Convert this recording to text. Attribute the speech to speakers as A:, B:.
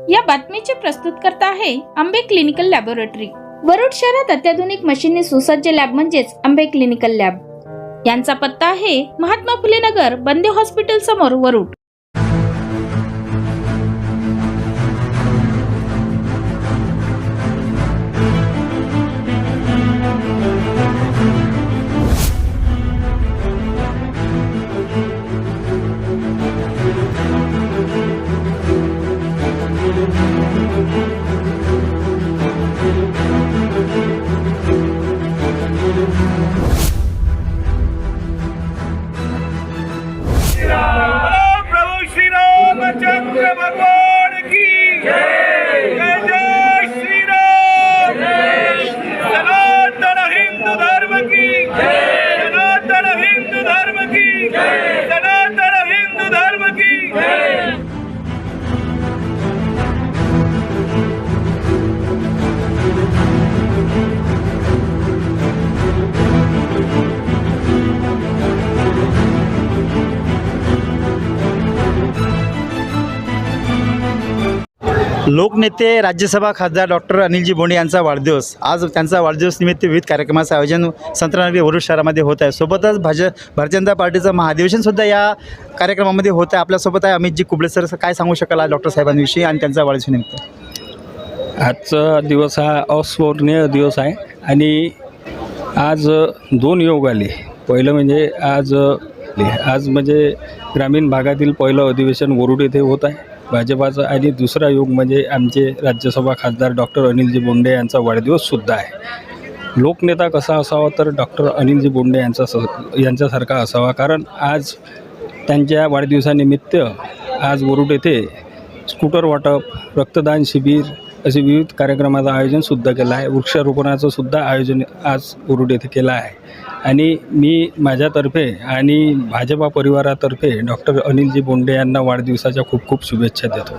A: या बातमीचे प्रस्तुतकर्ता आहे आंबे क्लिनिकल लॅबोरेटरी। वरुड शहरात अत्याधुनिक मशीनने सुसज्ज लॅब म्हणजेच आंबे क्लिनिकल लॅब। यांचा पत्ता आहे महात्मा फुले नगर, बंदे हॉस्पिटल समोर, वरुड।
B: प्रभु श्री रामचंद्र भगवान की जय। जय जय श्री राम। सनातन हिंदू धर्म की जय। सनातन हिंदू धर्म की जय। सनातन हिंदू धर्म की जय।
C: लोकनेते राज्यसभा खासदार डॉक्टर अनिलजी बोंडे यांचा वाढदिवस। आज त्यांचा वाढदिवस निमित्त विविध कार्यक्रमाचं आयोजन संतनगरी वरुड शहरामध्ये होत आहे। सोबतच भारतीय जनता पार्टीचं महाधिवेशनसुद्धा या कार्यक्रमामध्ये होत आहे। आपल्यासोबत आहे अमितजी कुबळे सर। काय सांगू शकाल आज डॉक्टर साहेबांविषयी आणि त्यांचा वाढदिवसानिमित्त?
D: आजचा दिवस हा अस्मरणीय दिवस आहे आणि आज दोन योग आले। पहिलं म्हणजे आज म्हणजे ग्रामीण भागातील पहिलं अधिवेशन वरुड येथे होत आहे भाजपाचं, आणि दुसरा योग म्हणजे आमचे राज्यसभा खासदार डॉक्टर अनिलजी बोंडे यांचा वाढदिवससुद्धा आहे। लोकनेता कसा असावा तर डॉक्टर अनिलजी बोंडे यांच्यासारखा असावा, कारण आज त्यांच्या वाढदिवसानिमित्त आज वरुड येथे स्कूटर वाटप, रक्तदान शिबिर असे विविध कार्यक्रमाचं आयोजनसुद्धा केलं आहे। वृक्षारोपणाचं सुद्धा आयोजन आज वरुड येथे केलं आहे आणि मी माझ्यातर्फे आणि भाजपा परिवारातर्फे डॉक्टर अनिलजी बोंडे यांना वाढदिवसाच्या खूप खूप शुभेच्छा देतो।